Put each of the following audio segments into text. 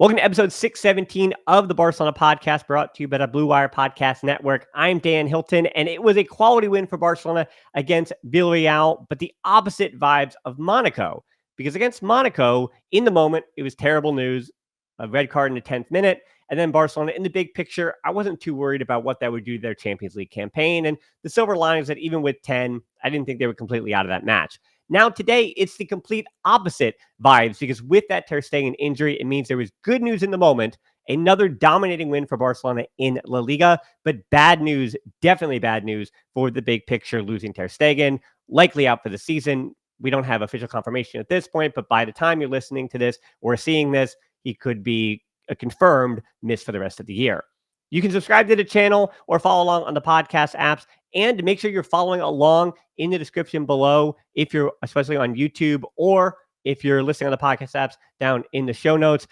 Welcome to episode 617 of the Barcelona podcast, brought to you by the Blue Wire Podcast Network. I'm Dan Hilton, and it was a quality win for Barcelona against Villarreal, but the opposite vibes of Monaco. Because against Monaco, in the moment, it was terrible news, a red card in the 10th minute, and then Barcelona, in the big picture, I wasn't too worried about what that would do to their Champions League campaign. And the silver lining is that even with 10, I didn't think they were completely out of that match. Now, today, it's the complete opposite vibes because with that Ter Stegen injury, it means there was good news in the moment, another dominating win for Barcelona in La Liga, but bad news, definitely bad news for the big picture, losing Ter Stegen, likely out for the season. We don't have official confirmation at this point, but by the time you're listening to this or seeing this, he could be a confirmed miss for the rest of the year. You can subscribe to the channel or follow along on the podcast apps, and make sure you're following along in the description below if you're especially on YouTube, or if you're listening on the podcast apps down in the show notes.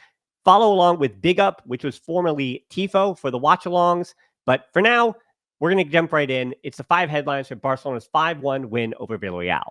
Follow along with Big Up, which was formerly Tifo for the watch-alongs. But for now, we're going to jump right in. It's the 5 headlines for Barcelona's 5-1 win over Villarreal.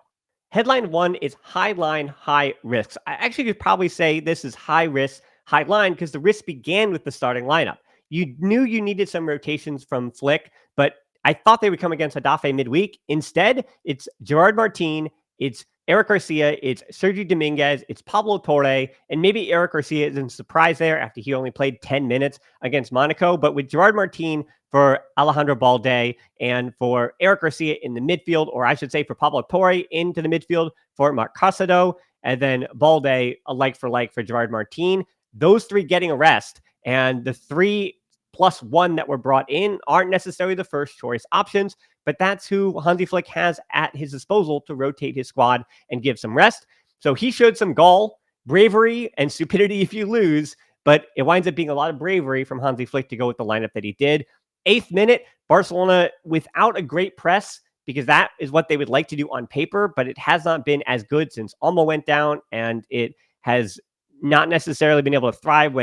Headline 1 is high line, high risks. I actually could probably say this is high risk, high line because the risk began with the starting lineup. You knew you needed some rotations from Flick, but I thought they would come against Hadafe midweek. Instead, it's Gerard Martin, it's Eric Garcia, it's Sergi Dominguez, it's Pablo Torre, and maybe Eric Garcia isn't surprised there after he only played 10 minutes against Monaco. But with Gerard Martin for Alejandro Balde and for Eric Garcia in the midfield, or I should say for Pablo Torre into the midfield for Marc Casado, and then Balde a like for Gerard Martin, those 3 getting a rest, and the 3+1 that were brought in aren't necessarily the first choice options, but that's who Hansi Flick has at his disposal to rotate his squad and give some rest. So he showed some gall, bravery, and stupidity if you lose, but it winds up being a lot of bravery from Hansi Flick to go with the lineup that he did. 8th minute, Barcelona without a great press, because that is what they would like to do on paper, but it has not been as good since Olmo went down, and it has not necessarily been able to thrive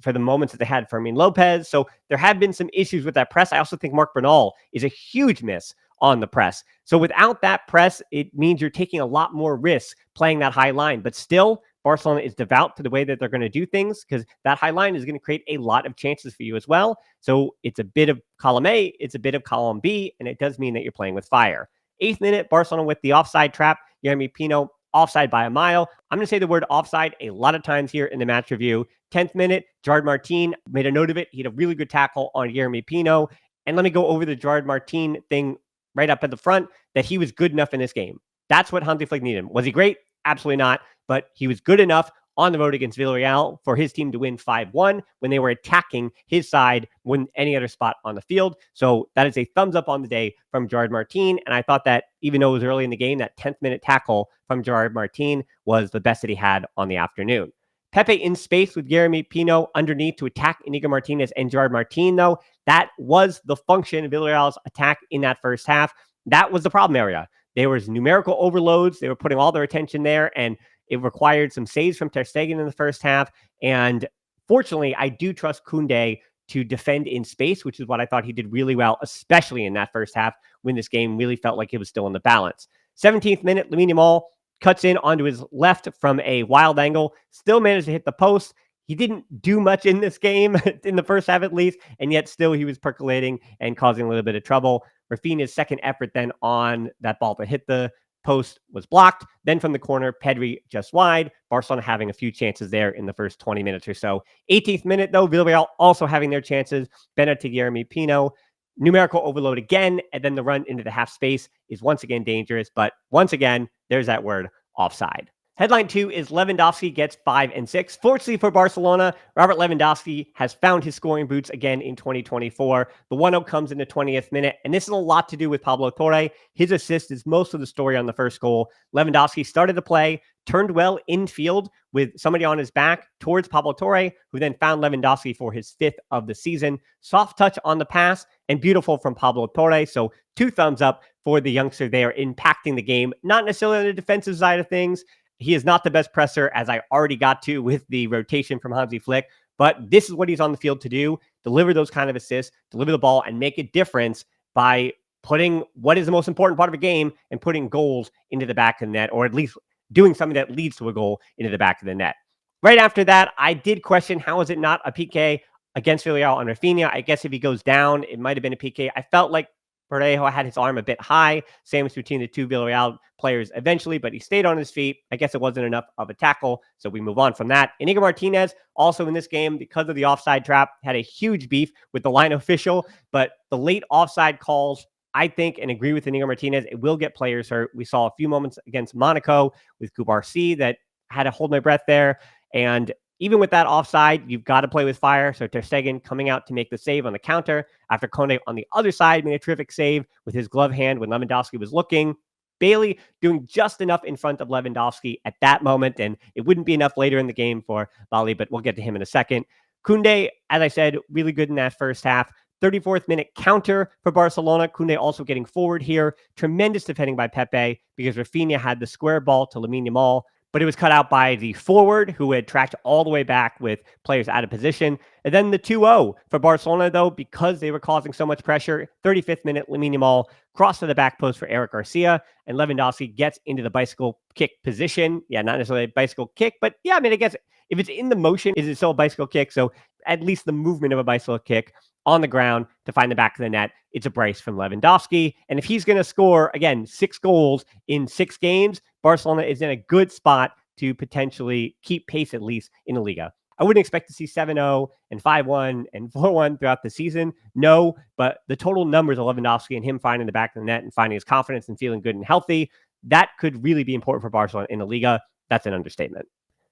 for the moments that they had Fermin Lopez. So there have been some issues with that press. I also think Marc Bernal is a huge miss on the press. So without that press, it means you're taking a lot more risks playing that high line. But still, Barcelona is devout to the way that they're going to do things, because that high line is going to create a lot of chances for you as well. So it's a bit of column A, it's a bit of column B, and it does mean that you're playing with fire. 8th minute, Barcelona with the offside trap. Yeremy Pino offside by a mile. I'm going to say the word offside a lot of times here in the match review. 10th minute, Gerard Martin made a note of it. He had a really good tackle on Yeremy Pino. And let me go over the Gerard Martin thing right up at the front, that he was good enough in this game. That's what Hansi Flick needed. Was he great? Absolutely not. But he was good enough on the road against Villarreal for his team to win 5-1 when they were attacking his side when any other spot on the field. So that is a thumbs up on the day from Gerard Martin. And I thought that even though it was early in the game, that 10th minute tackle from Gerard Martin was the best that he had on the afternoon. Pepe in space with Yeremy Pino underneath to attack Inigo Martinez and Gerard Martin, though. That was the function of Villarreal's attack in that first half. That was the problem area. There was numerical overloads. They were putting all their attention there, and it required some saves from Ter Stegen in the first half. And fortunately, I do trust Koundé to defend in space, which is what I thought he did really well, especially in that first half when this game really felt like it was still in the balance. 17th minute, Lamine Yamal cuts in onto his left from a wild angle, still managed to hit the post. He didn't do much in this game, in the first half at least, and yet still he was percolating and causing a little bit of trouble. Rafinha's second effort then on that ball to hit the post was blocked. Then from the corner, Pedri just wide. Barcelona having a few chances there in the first 20 minutes or so. 18th minute, though, Villarreal also having their chances. Bennett to Yeremy Pino. Numerical overload again, and then the run into the half space is once again dangerous. But once again, there's that word, offside. Headline 2 is Lewandowski gets 5 and 6. Fortunately for Barcelona, Robert Lewandowski has found his scoring boots again in 2024. The 1-0 comes in the 20th minute, and this is a lot to do with Pablo Torre. His assist is most of the story on the first goal. Lewandowski started the play, turned well infield with somebody on his back towards Pablo Torre, who then found Lewandowski for his 5th of the season. Soft touch on the pass, and beautiful from Pablo Torre. So 2 thumbs up for the youngster there, impacting the game, not necessarily on the defensive side of things. He is not the best presser, as I already got to with the rotation from Hansi Flick, but this is what he's on the field to do: deliver those kind of assists, deliver the ball, and make a difference by putting what is the most important part of a game and putting goals into the back of the net, or at least doing something that leads to a goal into the back of the net. Right after that, I did question how is it not a PK against Villarreal on Rafinha. I guess if he goes down, it might have been a PK. I felt like Parejo had his arm a bit high, sandwiched between the two Villarreal players eventually, but he stayed on his feet. I guess it wasn't enough of a tackle, so we move on from that. Inigo Martinez, also in this game, because of the offside trap, had a huge beef with the line official, but the late offside calls, I think, and agree with Inigo Martinez, it will get players hurt. We saw a few moments against Monaco with Kubarsi that had to hold my breath there. And even with that offside, you've got to play with fire. So Ter Stegen coming out to make the save on the counter after Kone on the other side made a terrific save with his glove hand when Lewandowski was looking. Bailey doing just enough in front of Lewandowski at that moment, and it wouldn't be enough later in the game for Bali, but we'll get to him in a second. Koundé, as I said, really good in that first half. 34th minute counter for Barcelona. Koundé also getting forward here. Tremendous defending by Pepe because Rafinha had the square ball to Lamine Yamal, but it was cut out by the forward who had tracked all the way back with players out of position. And then the 2-0 for Barcelona, though, because they were causing so much pressure. 35th minute, Lamine Yamal cross to the back post for Eric Garcia, and Lewandowski gets into the bicycle kick position. Yeah, not necessarily a bicycle kick, but yeah, I mean, I guess if it's in the motion, is it still a bicycle kick? So at least the movement of a bicycle kick on the ground to find the back of the net. It's a brace from Lewandowski. And if he's going to score, again, 6 goals in 6 games, Barcelona is in a good spot to potentially keep pace, at least in the Liga. I wouldn't expect to see 7-0 and 5-1 and 4-1 throughout the season. No, but the total numbers of Lewandowski and him finding the back of the net and finding his confidence and feeling good and healthy, that could really be important for Barcelona in the Liga. That's an understatement.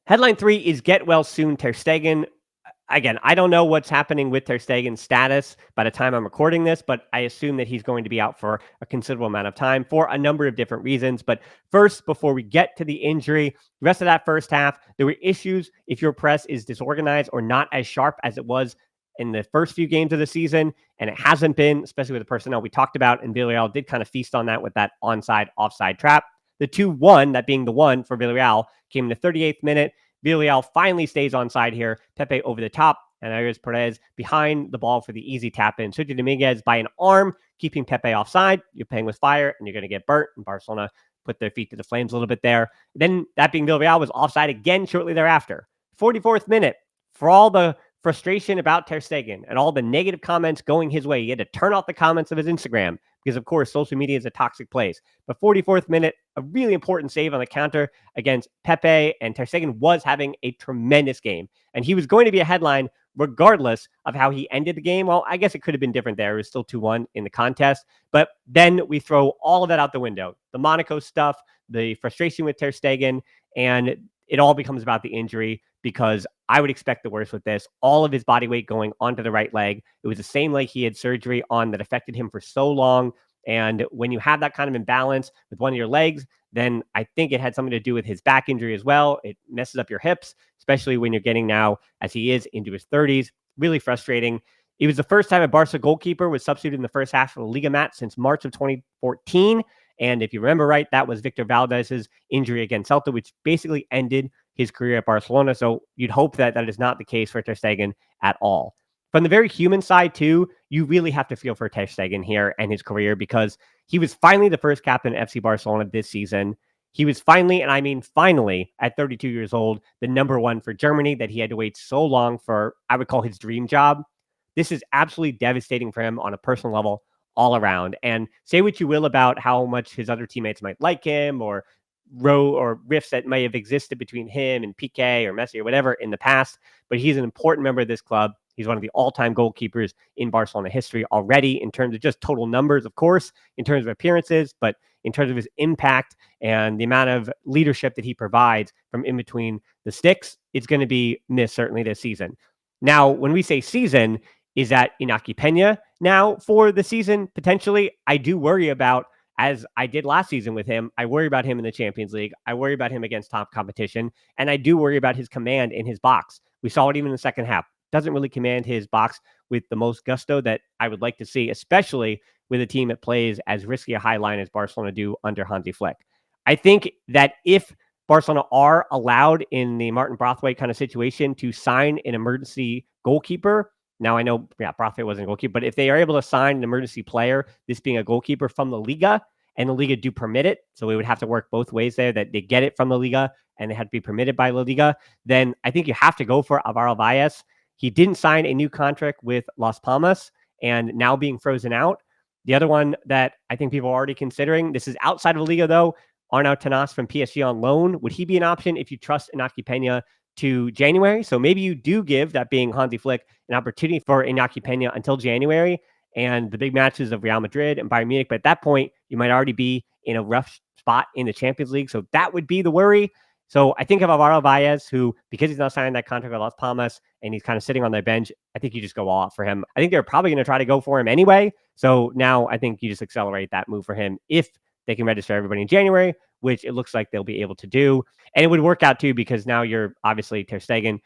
Headline 3 is get well soon, Ter Stegen. Again, I don't know what's happening with Ter Stegen's status by the time I'm recording this, but I assume that he's going to be out for a considerable amount of time for a number of different reasons. But first, before we get to the injury, the rest of that first half, there were issues if your press is disorganized or not as sharp as it was in the first few games of the season, and it hasn't been, especially with the personnel we talked about, and Villarreal did kind of feast on that with that onside-offside trap. The 2-1, that being the one for Villarreal, came in the 38th minute. Villarreal finally stays onside here. Pepe over the top, and there's Perez behind the ball for the easy tap in. Sergio Dominguez by an arm, keeping Pepe offside. You're playing with fire, and you're going to get burnt. And Barcelona put their feet to the flames a little bit there. Then that being Villarreal was offside again shortly thereafter. 44th minute, for all the frustration about Ter Stegen and all the negative comments going his way, he had to turn off the comments of his Instagram because, of course, social media is a toxic place. But 44th minute, a really important save on the counter against Pepe, and Ter Stegen was having a tremendous game. And he was going to be a headline regardless of how he ended the game. Well, I guess it could have been different there. It was still 2-1 in the contest. But then we throw all of that out the window. The Monaco stuff, the frustration with Ter Stegen, and it all becomes about the injury because I would expect the worst with this. All of his body weight going onto the right leg. It was the same leg he had surgery on that affected him for so long. And when you have that kind of imbalance with one of your legs, then I think it had something to do with his back injury as well. It messes up your hips, especially when you're getting now, as he is, into his 30s. Really frustrating. It was the first time a Barca goalkeeper was substituted in the first half of the Liga match since March of 2014. And if you remember right, that was Victor Valdez's injury against Celta, which basically ended his career at Barcelona. So you'd hope that that is not the case for Ter Stegen at all. From the very human side, too, you really have to feel for Ter Stegen here and his career because he was finally the first captain of FC Barcelona this season. He was finally, and I mean finally, at 32 years old, the number one for Germany that he had to wait so long for, I would call his dream job. This is absolutely devastating for him on a personal level all around. And say what you will about how much his other teammates might like him or rifts that may have existed between him and Piqué or Messi or whatever in the past, but he's an important member of this club. He's one of the all-time goalkeepers in Barcelona history already in terms of just total numbers, of course, in terms of appearances, but in terms of his impact and the amount of leadership that he provides from in between the sticks, it's going to be missed certainly this season. Now, when we say season, is that Inaki Peña now for the season? Potentially, I do worry about, as I did last season with him, I worry about him in the Champions League. I worry about him against top competition, and I do worry about his command in his box. We saw it even in the second half. Doesn't really command his box with the most gusto that I would like to see, especially with a team that plays as risky a high line as Barcelona do under Hansi Flick. I think that if Barcelona are allowed in the Martin Braithwaite kind of situation to sign an emergency goalkeeper, now I know, Braithwaite wasn't a goalkeeper, but if they are able to sign an emergency player, this being a goalkeeper from the Liga, and the Liga do permit it, so we would have to work both ways there, that they get it from the Liga, and they had to be permitted by La Liga, then I think you have to go for Alvaro Valles. He didn't sign a new contract with Las Palmas and now being frozen out. The other one that I think people are already considering, this is outside of La Liga though, Arnau Tenas from PSG on loan. Would he be an option if you trust Iñaki Peña to January? So maybe you do give, that being Hansi Flick, an opportunity for Iñaki Peña until January and the big matches of Real Madrid and Bayern Munich. But at that point, you might already be in a rough spot in the Champions League. So that would be the worry. So I think of Alvaro Valles, who, because he's not signing that contract with Las Palmas and he's kind of sitting on their bench, I think you just go all out for him. I think they're probably going to try to go for him anyway. So now I think you just accelerate that move for him if they can register everybody in January, which it looks like they'll be able to do. And it would work out too, because now you're obviously Ter Stegen,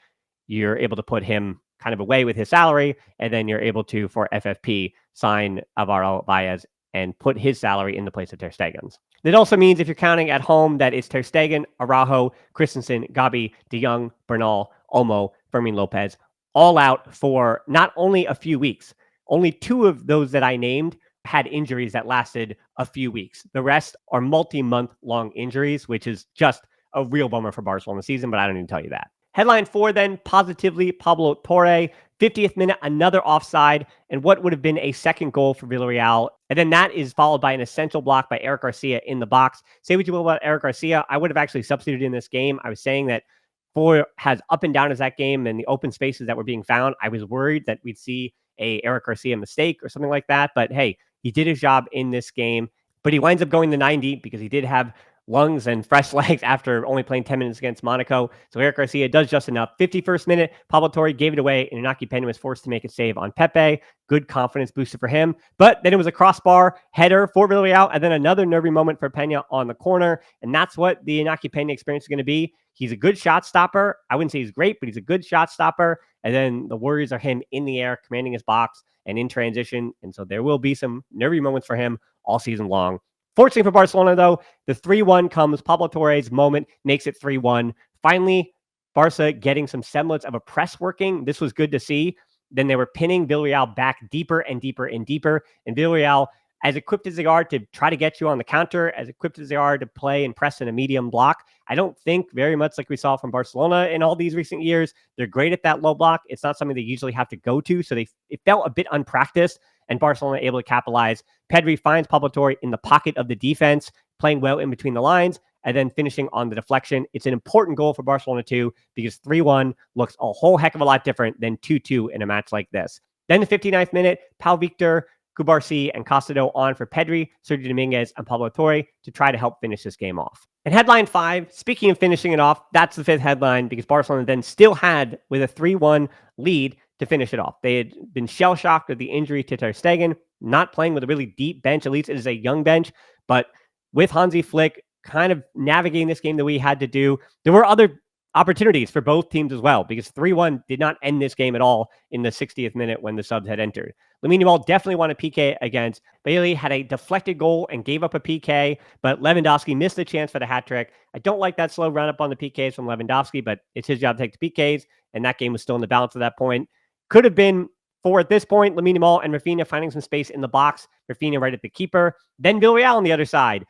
you're able to put him kind of away with his salary, and then you're able to, for FFP, sign Alvaro Valles and put his salary in the place of Ter Stegen's. That also means if you're counting at home that it's Ter Stegen, Araujo, Christensen, Gabi, De Jong, Bernal, Olmo, Fermin Lopez, all out for not only a few weeks. Only 2 of those that I named had injuries that lasted a few weeks. The rest are multi-month long injuries, which is just a real bummer for Barcelona season, but I don't even tell you that. Headline 4 then, positively, Pablo Torre, 50th minute, another offside, and what would have been a second goal for Villarreal. And then that is followed by an essential block by Eric Garcia in the box. Say what you will about Eric Garcia, I would have actually substituted in this game. I was saying that for as up and down as that game and the open spaces that were being found, I was worried that we'd see a Eric Garcia mistake or something like that. But hey, he did his job in this game, but he winds up going to 90 because he did have lungs and fresh legs after only playing 10 minutes against Monaco. So Eric Garcia does just enough. 51st minute, Pablo Torre gave it away, and Iñaki Peña was forced to make a save on Pepe. Good confidence booster for him. But then it was a crossbar header for Villarreal, and then another nervy moment for Peña on the corner. And that's what the Iñaki Peña experience is going to be. He's a good shot stopper. I wouldn't say he's great, but he's a good shot stopper. And then the worries are him in the air, commanding his box and in transition. And so there will be some nervy moments for him all season long. Fortunately for Barcelona, though, the 3-1 comes. Pablo Torre's moment makes it 3-1. Finally, Barca getting some semblance of a press working. This was good to see. Then they were pinning Villarreal back deeper and deeper and deeper. And Villarreal, as equipped as they are to try to get you on the counter, as equipped as they are to play and press in a medium block, I don't think very much like we saw from Barcelona in all these recent years. They're great at that low block. It's not something they usually have to go to. So it felt a bit unpracticed, and Barcelona able to capitalize. Pedri finds Pablo Torre in the pocket of the defense, playing well in between the lines, and then finishing on the deflection. It's an important goal for Barcelona too, because 3-1 looks a whole heck of a lot different than 2-2 in a match like this. Then the 59th minute, Pau Victor, Cubarsí, and Castado on for Pedri, Sergio Dominguez, and Pablo Torre to try to help finish this game off. And headline 5, speaking of finishing it off, that's the 5th headline, because Barcelona then still had, with a 3-1 lead, to finish it off. They had been shell-shocked with the injury to Ter Stegen, not playing with a really deep bench. At least it is a young bench, but with Hansi Flick kind of navigating this game that we had to do, there were other opportunities for both teams as well, because 3-1 did not end this game at all in the 60th minute when the subs had entered. Lamine Yamal definitely won a PK against Bailey, had a deflected goal and gave up a PK, but Lewandowski missed the chance for the hat trick. I don't like that slow run up on the PKs from Lewandowski, but it's his job to take the PKs, and that game was still in the balance at that point. Could have been 4 at this point. Lamine Yamal and Rafinha finding some space in the box. Rafinha right at the keeper. Then Villarreal on the other side.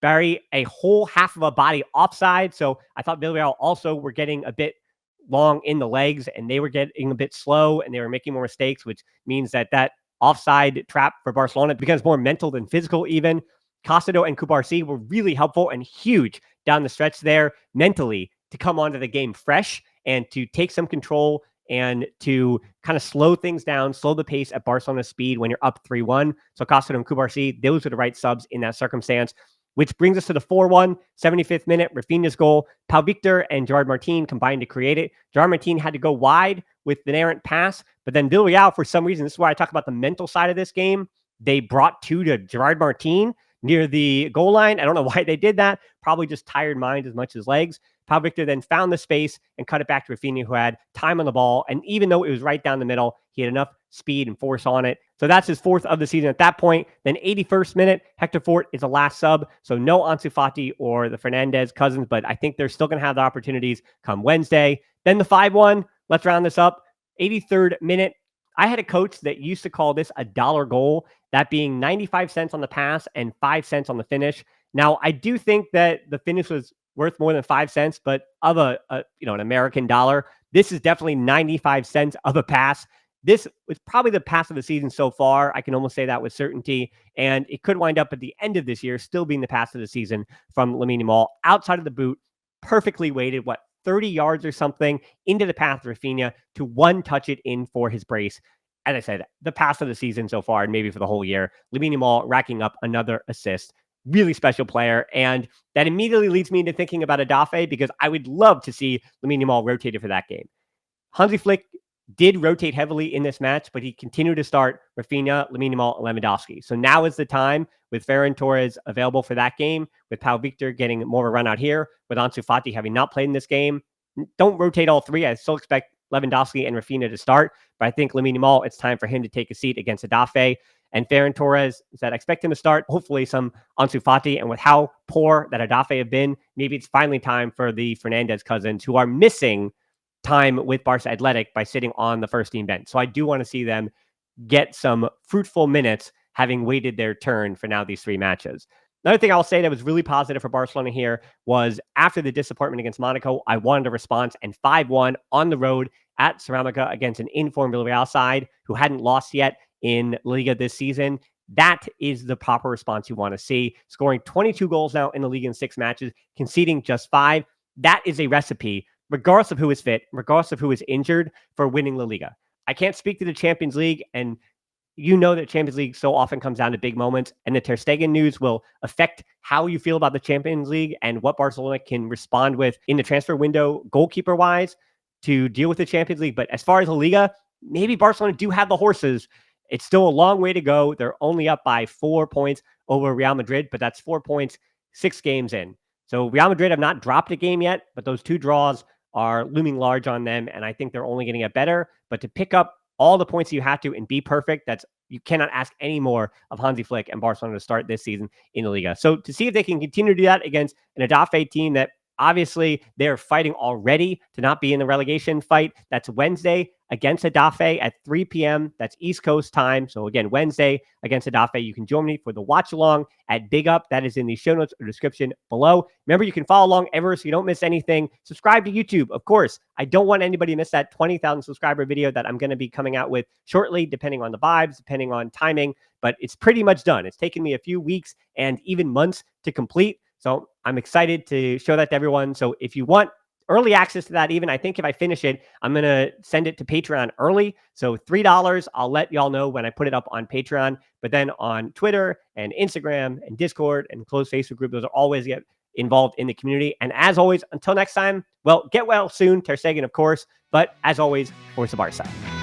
Barry, a whole half of a body offside. So I thought Villarreal also were getting a bit long in the legs, and they were getting a bit slow, and they were making more mistakes, which means that offside trap for Barcelona becomes more mental than physical even. Castado and Cubarsí were really helpful and huge down the stretch there mentally to come onto the game fresh and to take some control and to kind of slow things down, slow the pace at Barcelona's speed when you're up 3-1. So Castado and Cubarsí, those are the right subs in that circumstance, which brings us to the 4-1, 75th minute, Rafinha's goal. Pau Victor and Gerard Martin combined to create it. Gerard Martin had to go wide with an errant pass, but then Villarreal, for some reason, this is why I talk about the mental side of this game, they brought 2 to Gerard Martin near the goal line. I don't know why they did that. Probably just tired mind as much as legs. Pau Victor then found the space and cut it back to Rafinha, who had time on the ball. And even though it was right down the middle, he had enough speed and force on it. So that's his 4th of the season at that point. Then 81st minute, Hector Fort is the last sub. So no Ansu Fati or the Fernandez cousins, but I think they're still going to have the opportunities come Wednesday. Then the 5-1, let's round this up. 83rd minute. I had a coach that used to call this a dollar goal, that being 95 cents on the pass and 5 cents on the finish. Now, I do think that the finish was worth more than 5 cents, but of an American dollar. This is definitely 95 cents of a pass. This was probably the pass of the season so far. I can almost say that with certainty. And it could wind up at the end of this year still being the pass of the season from Lamine Yamal outside of the boot, perfectly weighted, 30 yards or something into the path of Rafinha to one touch it in for his brace. As I said, the pass of the season so far, and maybe for the whole year. Lamine Yamal racking up another assist. Really special player. And that immediately leads me into thinking about Adafe, because I would love to see Lamine Yamal rotated for that game. Hansi Flick did rotate heavily in this match, but he continued to start Rafinha, Lamine Yamal, and Lewandowski. So now is the time, with Ferran Torres available for that game, with Pau Victor getting more of a run out here, with Ansu Fati having not played in this game. Don't rotate all three. I still expect Lewandowski and Rafinha to start, but I think Lamine Yamal, it's time for him to take a seat against Adafe. And Ferran Torres, that I expect him to start, hopefully some Ansu Fati. And with how poor that Adafe have been, maybe it's finally time for the Fernandez cousins, who are missing time with Barca Athletic by sitting on the first team bench. So I do want to see them get some fruitful minutes, having waited their turn for now these three matches. Another thing I'll say that was really positive for Barcelona here was, after the disappointment against Monaco, I wanted a response, and 5-1 on the road at Ceramica against an informed Villarreal side who hadn't lost yet in Liga this season. That is the proper response you want to see. Scoring 22 goals now in the league in 6 matches, conceding just 5. That is a recipe, regardless of who is fit, regardless of who is injured, for winning La Liga. I can't speak to the Champions League, and you know that Champions League so often comes down to big moments, and the Ter Stegen news will affect how you feel about the Champions League and what Barcelona can respond with in the transfer window, goalkeeper-wise, to deal with the Champions League. But as far as La Liga, maybe Barcelona do have the horses. It's still a long way to go. They're only up by 4 points over Real Madrid, but that's 4 points 6 games in. So Real Madrid have not dropped a game yet, but those 2 draws are looming large on them, and I think they're only going to get better. But to pick up all the points you have to and be perfect, you cannot ask any more of Hansi Flick and Barcelona to start this season in the Liga. So to see if they can continue to do that against an Adafe team that obviously they're fighting already to not be in the relegation fight. That's Wednesday against Adafe at 3 p.m. That's East Coast time. So again, Wednesday against Adafe. You can join me for the watch along at Big Up. That is in the show notes or description below. Remember, you can follow along ever so you don't miss anything. Subscribe to YouTube, of course. I don't want anybody to miss that 20,000 subscriber video that I'm going to be coming out with shortly, depending on the vibes, depending on timing. But it's pretty much done. It's taken me a few weeks and even months to complete. So I'm excited to show that to everyone. So if you want early access to that, even, I think if I finish it, I'm going to send it to Patreon early. So $3, I'll let y'all know when I put it up on Patreon. But then on Twitter and Instagram and Discord and closed Facebook group, those are always get involved in the community. And as always, until next time, well, get well soon, Ter Stegen, of course. But as always, Forza Barca.